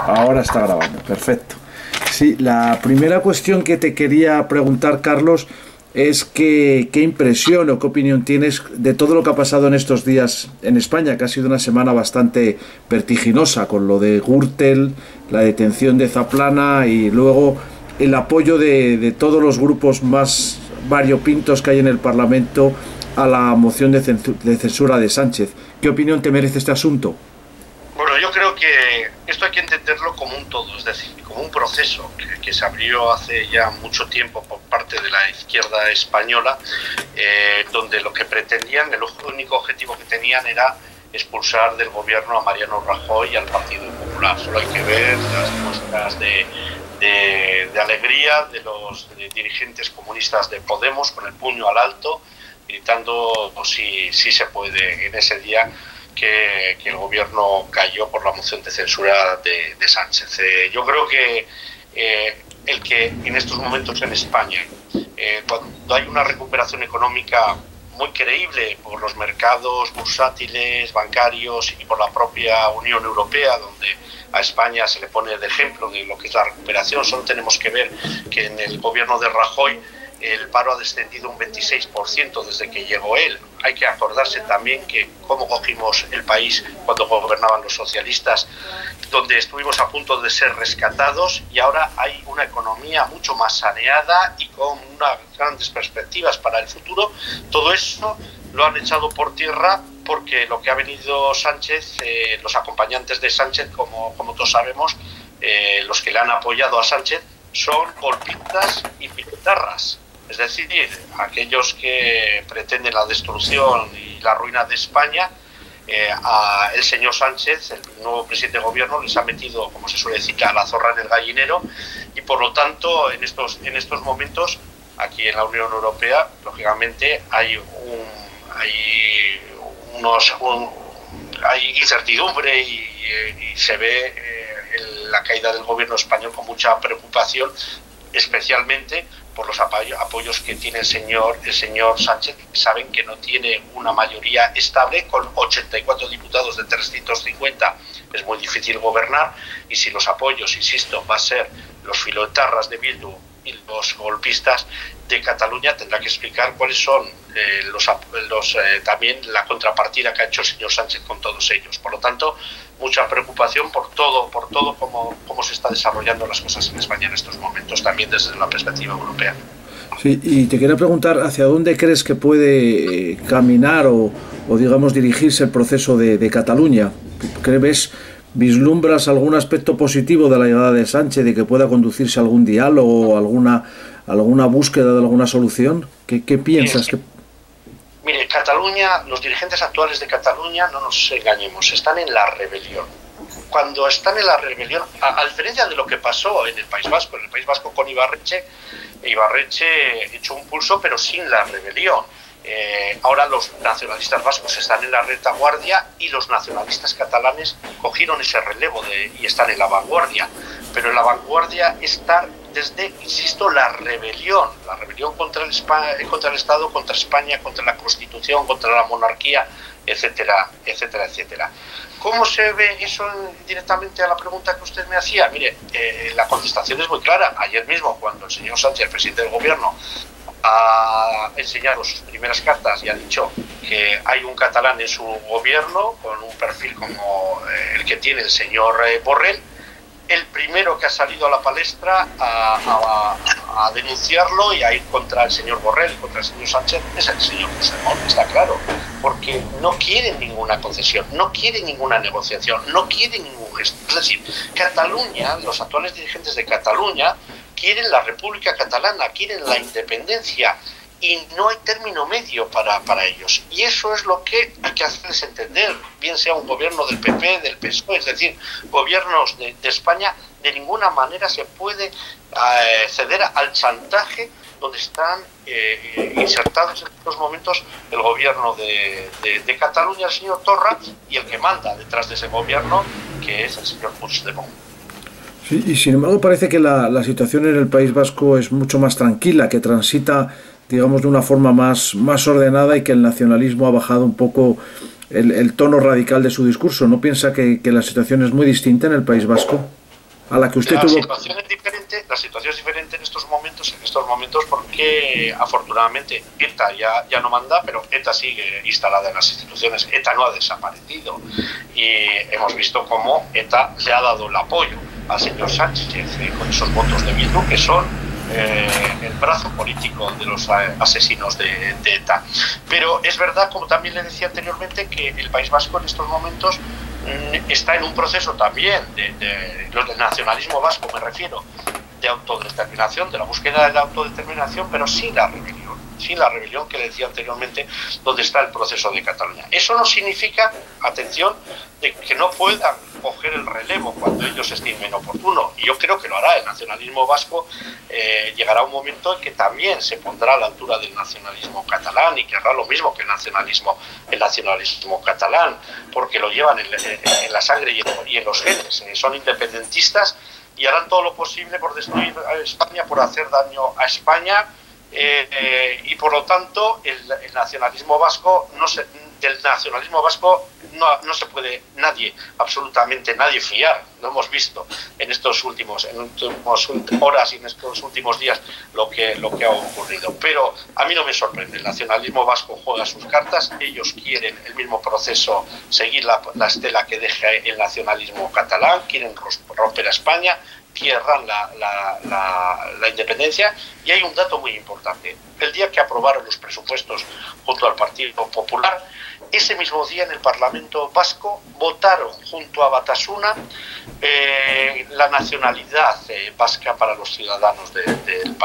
Ahora está grabando, perfecto. Sí, la primera cuestión que te quería preguntar, Carlos, es qué impresión o qué opinión tienes de todo lo que ha pasado en estos días en España, que ha sido una semana bastante vertiginosa, con lo de Gürtel, la detención de Zaplana y luego el apoyo de todos los grupos más variopintos que hay en el Parlamento a la moción de censura de Sánchez. ¿Qué opinión te merece este asunto? Bueno, yo creo que esto hay que entenderlo como un todo, es decir, como un proceso que se abrió hace ya mucho tiempo por parte de la izquierda española, donde lo que pretendían, el único objetivo que tenían era expulsar del gobierno a Mariano Rajoy y al Partido Popular. Solo hay que ver las muestras de alegría de los dirigentes comunistas de Podemos con el puño al alto, gritando si se puede en ese día que el gobierno cayó por la moción de censura de Sánchez. Yo creo que el que en estos momentos en España, cuando hay una recuperación económica muy creíble por los mercados bursátiles, bancarios y por la propia Unión Europea, donde a España se le pone de ejemplo de lo que es la recuperación, solo tenemos que ver que en el gobierno de Rajoy el paro ha descendido un 26% desde que llegó él. Hay que acordarse también que cómo cogimos el país cuando gobernaban los socialistas, donde estuvimos a punto de ser rescatados, y ahora hay una economía mucho más saneada y con unas grandes perspectivas para el futuro. Todo eso lo han echado por tierra porque lo que ha venido Sánchez, los acompañantes de Sánchez, como todos sabemos, los que le han apoyado a Sánchez, son golpistas y pilotarras. Es decir, aquellos que pretenden la destrucción y la ruina de España, el señor Sánchez, el nuevo presidente de gobierno, les ha metido, como se suele decir, a la zorra en el gallinero, y por lo tanto en estos momentos aquí en la Unión Europea, lógicamente hay incertidumbre y se ve la caída del gobierno español con mucha preocupación, especialmente por los apoyos que tiene el señor Sánchez, que saben que no tiene una mayoría estable. Con 84 diputados de 350 es muy difícil gobernar, y si los apoyos, insisto, va a ser los filoetarras de Bildu y los golpistas de Cataluña, tendrá que explicar cuáles son también la contrapartida que ha hecho el señor Sánchez con todos ellos. Por lo tanto, mucha preocupación por todo cómo se está desarrollando las cosas en España en estos momentos, también desde la perspectiva europea. Sí, y te quería preguntar, ¿hacia dónde crees que puede caminar o digamos dirigirse el proceso de Cataluña? ¿Vislumbras algún aspecto positivo de la llegada de Sánchez, de que pueda conducirse a algún diálogo o alguna búsqueda de alguna solución? ¿Qué piensas? Mire, Cataluña, los dirigentes actuales de Cataluña, no nos engañemos, están en la rebelión. Cuando están en la rebelión, a diferencia de lo que pasó en el País Vasco con Ibarretxe echó un pulso pero sin la rebelión. Ahora los nacionalistas vascos están en la retaguardia y los nacionalistas catalanes cogieron ese relevo y están en la vanguardia. Pero en la vanguardia está desde, insisto, la rebelión contra el Estado, contra España, contra la Constitución, contra la monarquía, etcétera, etcétera, etcétera. ¿Cómo se ve eso directamente a la pregunta que usted me hacía? Mire, la contestación es muy clara. Ayer mismo, cuando el señor Sánchez, el presidente del gobierno, ha enseñado sus primeras cartas y ha dicho que hay un catalán en su gobierno con un perfil como el que tiene el señor Borrell, el primero que ha salido a la palestra a denunciarlo y a ir contra el señor Borrell y contra el señor Sánchez es el señor Puigdemont, está claro, porque no quieren ninguna concesión, no quieren ninguna negociación, no quieren ningún gesto. Es decir, Cataluña, los actuales dirigentes de Cataluña quieren la República Catalana, quieren la independencia, y no hay término medio para ellos. Y eso es lo que hay que hacerles entender, bien sea un gobierno del PP, del PSOE, es decir, gobiernos de España, de ninguna manera se puede ceder al chantaje donde están insertados en estos momentos el gobierno de Cataluña, el señor Torra, y el que manda detrás de ese gobierno, que es el señor Puigdemont. Sí, y sin embargo parece que la situación en el País Vasco es mucho más tranquila, que transita, digamos, de una forma más ordenada, y que el nacionalismo ha bajado un poco el tono radical de su discurso. ¿No piensa que la situación es muy distinta en el País Vasco? a la que usted tuvo. La situación es diferente en estos momentos porque afortunadamente ETA ya no manda, pero ETA sigue instalada en las instituciones. ETA no ha desaparecido y hemos visto cómo ETA le ha dado el apoyo al señor Sánchez con esos votos de Bildu, que son el brazo político de los asesinos de ETA. Pero es verdad, como también le decía anteriormente, que el País Vasco en estos momentos está en un proceso también del nacionalismo vasco, me refiero, de autodeterminación, de la búsqueda de la autodeterminación, pero sin la rebelión que le decía anteriormente, donde está el proceso de Cataluña. Eso no significa, atención, de que no puedan coger el relevo cuando ellos estimen oportuno. Y yo creo que lo hará. El nacionalismo vasco llegará un momento en que también se pondrá a la altura del nacionalismo catalán y querrá lo mismo que el nacionalismo catalán, porque lo llevan en la sangre y en los genes. Son independentistas y harán todo lo posible por destruir a España, por hacer daño a España. Y por lo tanto el nacionalismo vasco del nacionalismo vasco no se puede absolutamente nadie fiar. Lo hemos visto en estas últimas horas y en estos últimos días lo que ha ocurrido. Pero a mí no me sorprende. El nacionalismo vasco juega sus cartas. Ellos quieren el mismo proceso, seguir la estela que deja el nacionalismo catalán, quieren romper a España, cierran la independencia. Y hay un dato muy importante: el día que aprobaron los presupuestos junto al Partido Popular, ese mismo día en el Parlamento vasco votaron junto a Batasuna la nacionalidad vasca para los ciudadanos del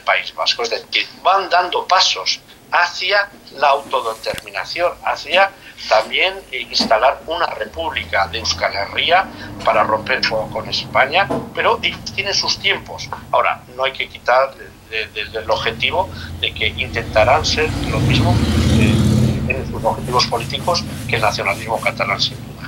País Vasco. Es decir, van dando pasos hacia la autodeterminación, hacia también instalar una república de Euskal Herria para romper con España, pero ellos tienen sus tiempos. Ahora, no hay que quitar del objetivo de que intentarán ser lo mismo en sus objetivos políticos que el nacionalismo catalán, sin duda.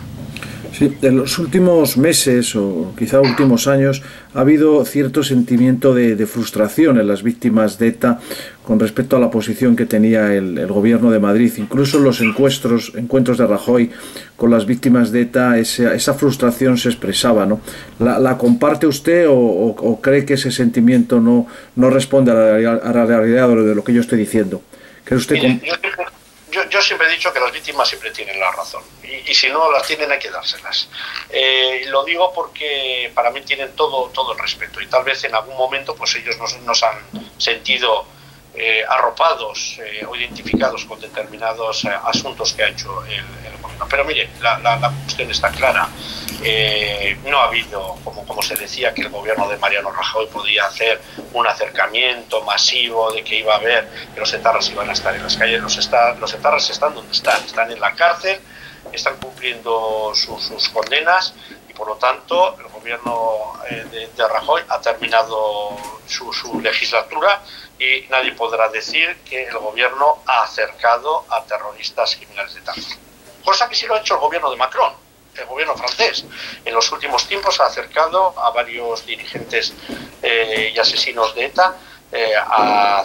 Sí, en los últimos meses o quizá últimos años ha habido cierto sentimiento de frustración en las víctimas de ETA con respecto a la posición que tenía el gobierno de Madrid. Incluso en los encuentros de Rajoy con las víctimas de ETA, esa frustración se expresaba, ¿no? ¿La comparte usted o cree que ese sentimiento no responde a la realidad de lo que yo estoy diciendo? ¿Cree usted? Yo siempre he dicho que las víctimas siempre tienen la razón y si no las tienen hay que dárselas. Lo digo porque para mí tienen todo el respeto y tal vez en algún momento pues ellos nos han sentido arropados o identificados con determinados asuntos que ha hecho el gobierno. Pero mire, la cuestión está clara. No ha habido, como se decía, que el gobierno de Mariano Rajoy podía hacer un acercamiento masivo, de que iba a haber, que los etarras iban a estar en las calles. Los etarras están donde están en la cárcel, están cumpliendo sus condenas y por lo tanto el gobierno de Rajoy ha terminado su legislatura y nadie podrá decir que el gobierno ha acercado a terroristas criminales de ETA. Cosa que sí lo ha hecho el gobierno de Macron. El gobierno francés en los últimos tiempos ha acercado a varios dirigentes y asesinos de ETA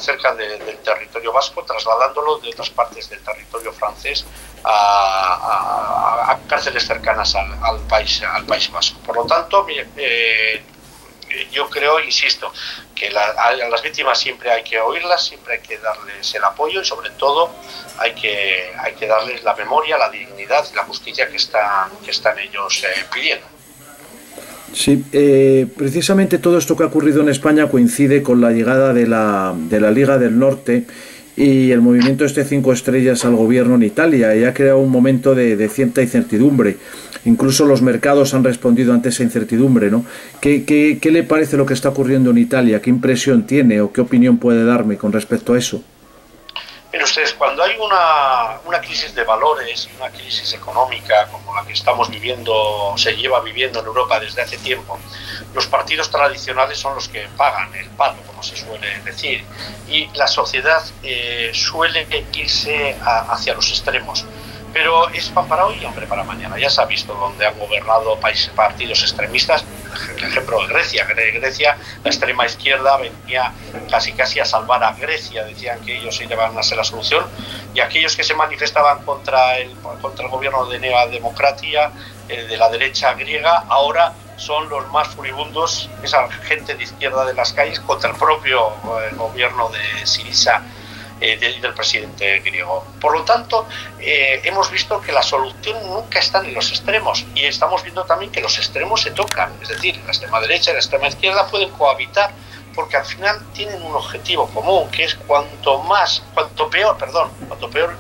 cerca del territorio vasco, trasladándolo de otras partes del territorio francés a cárceles cercanas al país vasco. Por lo tanto, yo creo, insisto, que a las víctimas siempre hay que oírlas, siempre hay que darles el apoyo y sobre todo hay que darles la memoria, la dignidad y la justicia que están ellos pidiendo. Sí, precisamente todo esto que ha ocurrido en España coincide con la llegada de la Liga del Norte y el movimiento 5 estrellas al gobierno en Italia, y ha creado un momento de cierta incertidumbre. Incluso los mercados han respondido ante esa incertidumbre, ¿no? ¿Qué le parece lo que está ocurriendo en Italia? ¿Qué impresión tiene o qué opinión puede darme con respecto a eso? Miren ustedes, cuando hay una crisis de valores, una crisis económica como la que estamos viviendo, se lleva viviendo en Europa desde hace tiempo, los partidos tradicionales son los que pagan el pato, como se suele decir, y la sociedad suele irse hacia los extremos. Pero es pan para hoy y hambre para mañana. Ya se ha visto donde han gobernado partidos extremistas. El ejemplo de Grecia. En Grecia la extrema izquierda venía casi a salvar a Grecia. Decían que ellos iban a ser la solución. Y aquellos que se manifestaban contra el gobierno de Nea Democratia, de la derecha griega, ahora son los más furibundos, esa gente de izquierda de las calles, contra el propio gobierno de Syriza del presidente griego. Por lo tanto, hemos visto que la solución nunca está en los extremos, y estamos viendo también que los extremos se tocan, es decir, la extrema derecha y la extrema izquierda pueden cohabitar, porque al final tienen un objetivo común, que es cuanto peor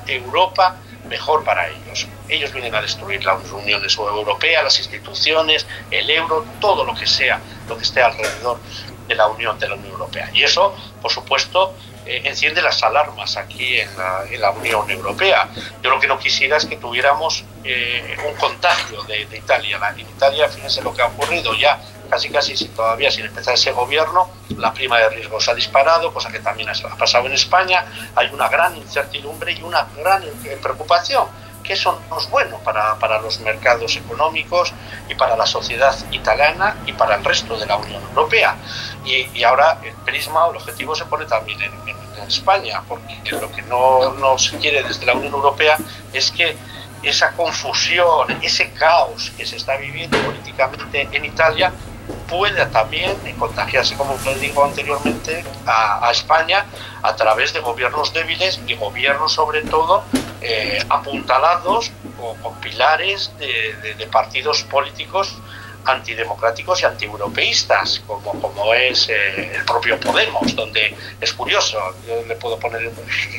Europa, mejor para ellos. Ellos vienen a destruir la Unión Europea, las instituciones, el euro, todo lo que sea, lo que esté alrededor de la Unión Europea. Y eso, por supuesto, enciende las alarmas aquí en la Unión Europea. Yo lo que no quisiera es que tuviéramos un contagio de Italia. En Italia, fíjense lo que ha ocurrido ya, casi todavía sin empezar ese gobierno, la prima de riesgo se ha disparado, cosa que también ha pasado en España. Hay una gran incertidumbre y una gran preocupación, que eso no es bueno para los mercados económicos y para la sociedad italiana y para el resto de la Unión Europea. Y ahora el prisma o el objetivo se pone también en España, porque lo que no se quiere desde la Unión Europea es que esa confusión, ese caos que se está viviendo políticamente en Italia pueda también contagiarse, como les digo anteriormente, a España a través de gobiernos débiles y gobiernos sobre todo apuntalados con pilares de partidos políticos antidemocráticos y antieuropeístas, como es el propio Podemos, donde es curioso, yo le puedo poner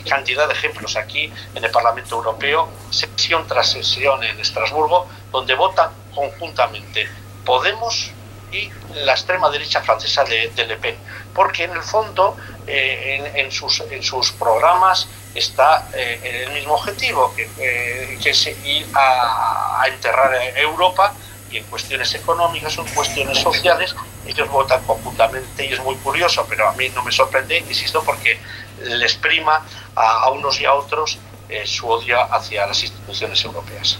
cantidad de ejemplos aquí en el Parlamento Europeo, sesión tras sesión en Estrasburgo, donde votan conjuntamente Podemos y la extrema derecha francesa de Le Pen, porque en el fondo en sus programas está el mismo objetivo, que es ir a enterrar a Europa, y en cuestiones económicas o en cuestiones sociales ellos votan conjuntamente, y es muy curioso, pero a mí no me sorprende, insisto, porque les prima a unos y a otros su odio hacia las instituciones europeas.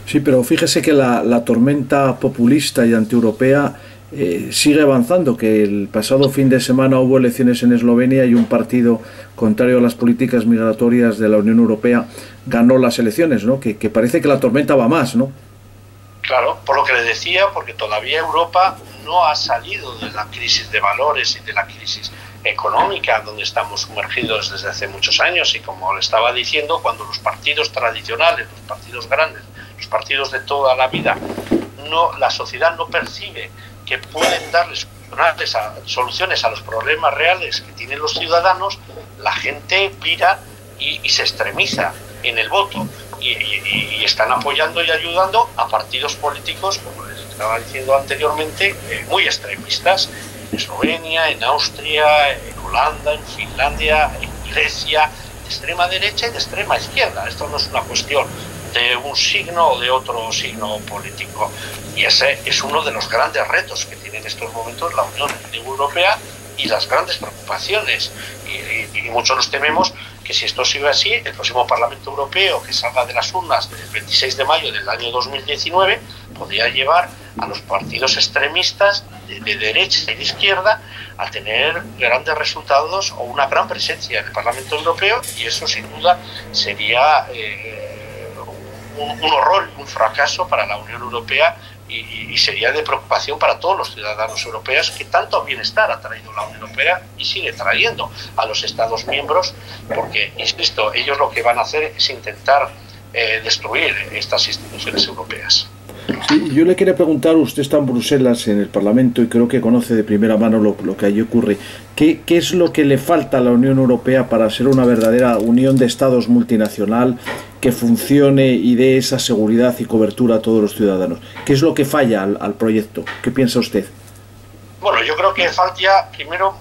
Sí, pero fíjese que la tormenta populista y antieuropea sigue avanzando, que el pasado fin de semana hubo elecciones en Eslovenia y un partido contrario a las políticas migratorias de la Unión Europea ganó las elecciones, ¿no? Que parece que la tormenta va más, ¿no? Claro, por lo que le decía, porque todavía Europa no ha salido de la crisis de valores y de la crisis económica donde estamos sumergidos desde hace muchos años, y como le estaba diciendo, cuando los partidos tradicionales, los partidos grandes, los partidos de toda la vida, la sociedad no percibe que pueden darles soluciones a los problemas reales que tienen los ciudadanos, la gente vira y se extremiza en el voto. Y están apoyando y ayudando a partidos políticos, como les estaba diciendo anteriormente, muy extremistas, en Eslovenia, en Austria, en Holanda, en Finlandia, en Grecia, de extrema derecha y de extrema izquierda. Esto no es una cuestión de un signo o de otro signo político. Y ese es uno de los grandes retos que tiene en estos momentos la Unión Europea y las grandes preocupaciones. Y muchos nos tememos que si esto sigue así, el próximo Parlamento Europeo que salga de las urnas el 26 de mayo del año 2019 podría llevar a los partidos extremistas de derecha y de izquierda a tener grandes resultados o una gran presencia en el Parlamento Europeo, y eso sin duda sería un horror, un fracaso para la Unión Europea, y sería de preocupación para todos los ciudadanos europeos, que tanto bienestar ha traído la Unión Europea y sigue trayendo a los Estados miembros, porque, insisto, ellos lo que van a hacer es intentar destruir estas instituciones europeas. Sí, yo le quería preguntar, usted está en Bruselas, en el Parlamento, y creo que conoce de primera mano lo que allí ocurre. ¿Qué es lo que le falta a la Unión Europea para ser una verdadera unión de Estados multinacional que funcione y dé esa seguridad y cobertura a todos los ciudadanos? ¿Qué es lo que falla al proyecto? ¿Qué piensa usted? Bueno, yo creo que falta primero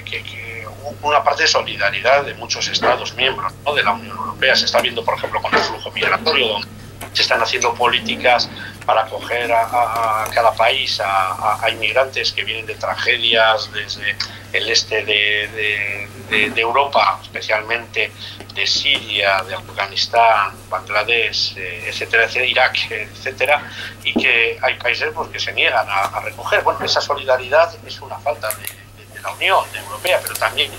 que una parte de solidaridad de muchos Estados miembros, ¿no?, de la Unión Europea. Se está viendo, por ejemplo, con el flujo migratorio, donde se están haciendo políticas para acoger a cada país a inmigrantes que vienen de tragedias desde el este de Europa, especialmente de Siria, de Afganistán, Bangladesh, etcétera, etcétera, Irak, etcétera, y que hay países pues, que se niegan a recoger. Bueno, esa solidaridad es una falta de la Unión Europea, pero también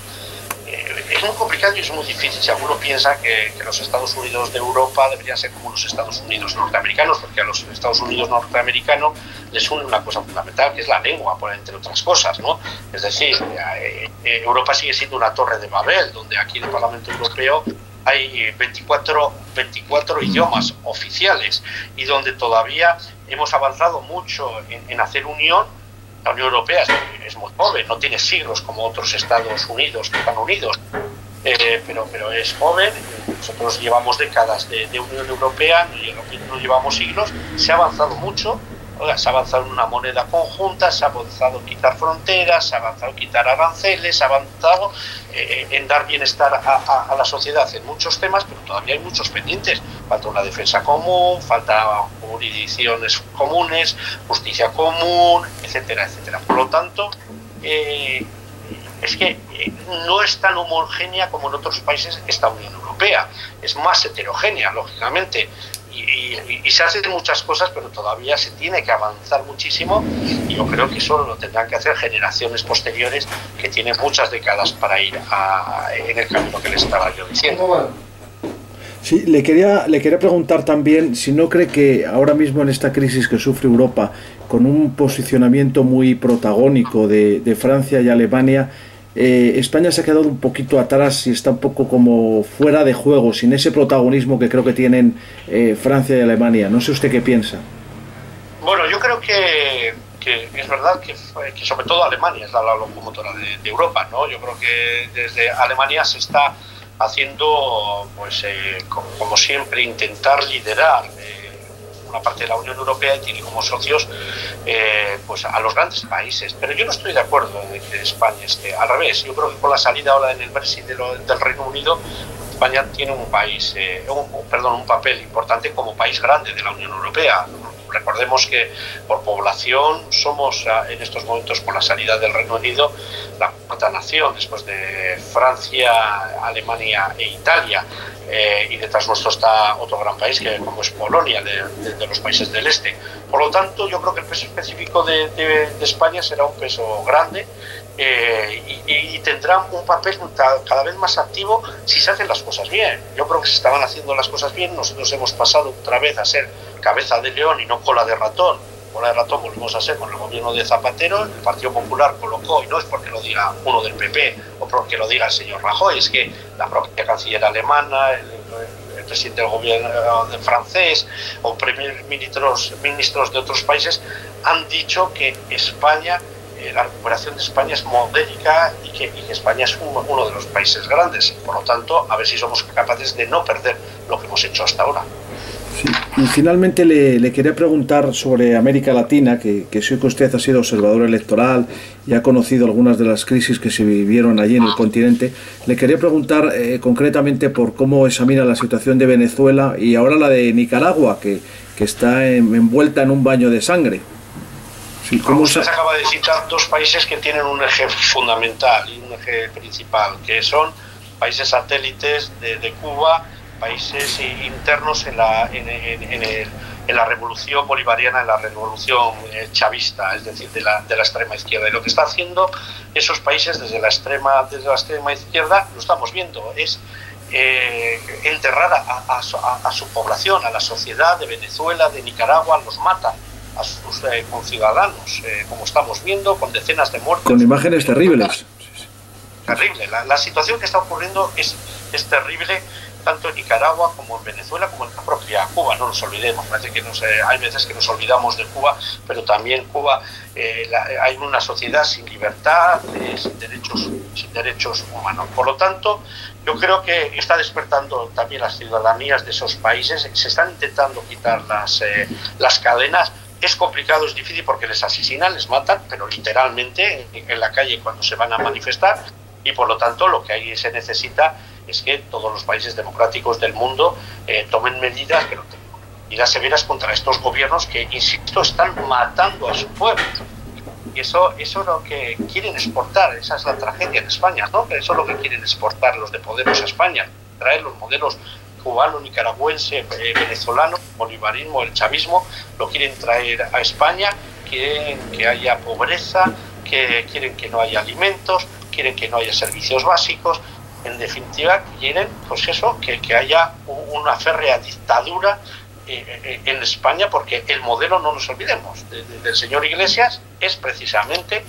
es muy complicado y es muy difícil. Si alguno piensa que los Estados Unidos de Europa deberían ser como los Estados Unidos norteamericanos, porque a los Estados Unidos norteamericanos les une una cosa fundamental, que es la lengua, entre otras cosas, ¿no? Es decir, Europa sigue siendo una torre de Babel, donde aquí en el Parlamento Europeo hay 24 idiomas oficiales y donde todavía hemos avanzado mucho en hacer unión. La Unión Europea es muy joven, no tiene siglos como otros Estados Unidos que están unidos, pero es joven. Nosotros llevamos décadas de Unión Europea, no llevamos siglos. Se ha avanzado mucho, se ha avanzado en una moneda conjunta, se ha avanzado en quitar fronteras, se ha avanzado en quitar aranceles, se ha avanzado en dar bienestar a la sociedad en muchos temas, pero todavía hay muchos pendientes. Falta una defensa común, falta jurisdicciones comunes, justicia común, etcétera, etcétera. Por lo tanto, es que no es tan homogénea como en otros países esta Unión Europea. Es más heterogénea, lógicamente. Y se hacen muchas cosas, pero todavía se tiene que avanzar muchísimo, y yo creo que eso lo tendrán que hacer generaciones posteriores que tienen muchas décadas para ir en el camino que les estaba yo diciendo. Sí, le quería preguntar también si no cree que ahora mismo en esta crisis que sufre Europa, con un posicionamiento muy protagónico de Francia y Alemania, España se ha quedado un poquito atrás y está un poco como fuera de juego, sin ese protagonismo que creo que tienen Francia y Alemania. No sé usted qué piensa. Bueno, yo creo que es verdad que sobre todo Alemania es la locomotora de Europa, ¿no? Yo creo que desde Alemania se está haciendo, pues como siempre, intentar liderar una parte de la Unión Europea, y tiene como socios pues a los grandes países. Pero yo no estoy de acuerdo en que España esté al revés. Yo creo que con la salida ahora en el Brexit del Reino Unido, España tiene un papel importante como país grande de la Unión Europea. Recordemos que por población somos en estos momentos, con la salida del Reino Unido, la cuarta nación después de Francia, Alemania e Italia. Y detrás nuestro está otro gran país como es Polonia, de los países del este. Por lo tanto, yo creo que el peso específico de España será un peso grande, y tendrá un papel cada vez más activo si se hacen las cosas bien. Yo creo que se estaban haciendo las cosas bien. Nosotros hemos pasado otra vez a ser cabeza de león y no cola de ratón. Cola de ratón volvimos a ser con el gobierno de Zapatero. El Partido Popular colocó, y no es porque lo diga uno del PP o porque lo diga el señor Rajoy, es que la propia canciller alemana, el presidente del gobierno francés o ministros de otros países han dicho que España, la recuperación de España es modélica y que España es uno de los países grandes. Por lo tanto, a ver si somos capaces de no perder lo que hemos hecho hasta ahora. Sí. Y finalmente le quería preguntar sobre América Latina, que sé que usted ha sido observador electoral y ha conocido algunas de las crisis que se vivieron allí en el continente. Le quería preguntar concretamente por cómo examina la situación de Venezuela y ahora la de Nicaragua, que está envuelta en un baño de sangre. Sí, usted acaba de citar dos países que tienen un eje fundamental y un eje principal, que son países satélites de Cuba, países internos en la revolución bolivariana, en la revolución chavista, es decir, de la extrema izquierda. Y lo que está haciendo esos países desde la extrema izquierda, lo estamos viendo, es enterrar a su población, a la sociedad de Venezuela, de Nicaragua, los matan a sus conciudadanos, como estamos viendo, con decenas de muertos. Con imágenes terribles. Terrible. La situación que está ocurriendo es terrible, tanto en Nicaragua como en Venezuela, como en la propia Cuba. No nos olvidemos, parece que hay veces que nos olvidamos de Cuba, pero también Cuba, hay una sociedad sin libertad, sin derechos humanos. Por lo tanto, yo creo que está despertando también las ciudadanías de esos países, se están intentando quitar las cadenas. Es complicado, es difícil porque les asesinan, les matan, pero literalmente en la calle cuando se van a manifestar, y por lo tanto lo que ahí se necesita es que todos los países democráticos del mundo tomen medidas, pero medidas severas contra estos gobiernos que, insisto, están matando a su pueblo. Y eso es lo que quieren exportar, esa es la tragedia de España, ¿no? Que eso es lo que quieren exportar los de Podemos a España, traer los modelos cubano, nicaragüense, venezolano, bolivarismo, el chavismo, lo quieren traer a España, quieren que haya pobreza, quieren que no haya alimentos, quieren que no haya servicios básicos, en definitiva quieren, pues eso, que haya una férrea dictadura en España, porque el modelo, no nos olvidemos, del señor Iglesias es precisamente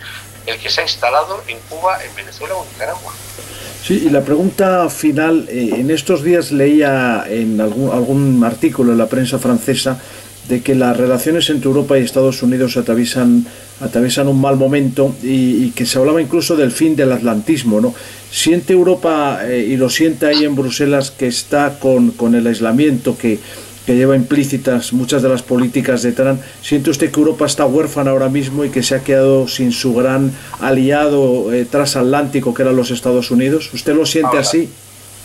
el que se ha instalado en Cuba, en Venezuela o en Nicaragua. Sí, y la pregunta final, en estos días leía en algún artículo en la prensa francesa de que las relaciones entre Europa y Estados Unidos atraviesan un mal momento y que se hablaba incluso del fin del atlantismo, ¿no? ¿Siente Europa, y lo siente ahí en Bruselas, que está con el aislamiento que lleva implícitas muchas de las políticas de Trump? ¿Siente usted que Europa está huérfana ahora mismo y que se ha quedado sin su gran aliado transatlántico, que eran los Estados Unidos? ¿Usted lo siente así?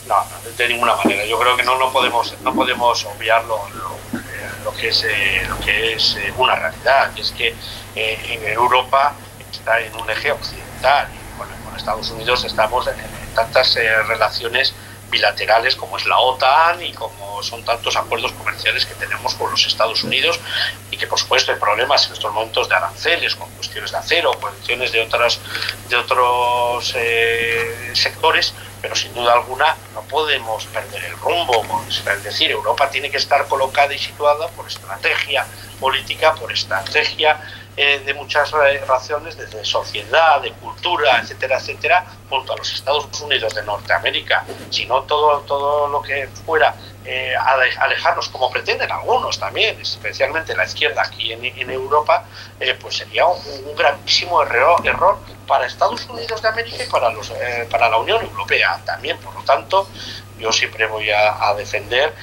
No, de ninguna manera. Yo creo que no podemos obviar lo que es una realidad, y es que en Europa está en un eje occidental, y con Estados Unidos estamos en tantas relaciones bilaterales como es la OTAN y como son tantos acuerdos comerciales que tenemos con los Estados Unidos, y que por supuesto hay problemas en estos momentos de aranceles con cuestiones de acero, cuestiones de otros sectores, pero sin duda alguna no podemos perder el rumbo. Es decir, Europa tiene que estar colocada y situada por estrategia política, por estrategia de muchas razones, desde sociedad, de cultura, etcétera, etcétera, junto a los Estados Unidos de Norteamérica. Si no, todo lo que fuera alejarnos, como pretenden algunos también, especialmente la izquierda aquí en Europa, pues sería un gravísimo error para Estados Unidos de América y para la Unión Europea también. Por lo tanto, yo siempre voy a defender,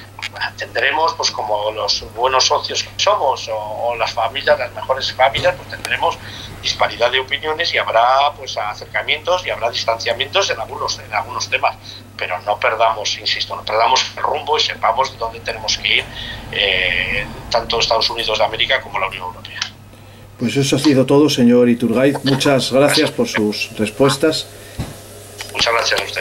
tendremos, pues como los buenos socios que somos, o las familias, las mejores familias, pues tendremos disparidad de opiniones y habrá pues acercamientos y habrá distanciamientos en algunos temas, pero no perdamos, insisto, no perdamos el rumbo y sepamos dónde tenemos que ir, tanto Estados Unidos de América como la Unión Europea. Pues eso ha sido todo, señor Iturgaiz. Muchas gracias por sus respuestas. Muchas gracias a usted.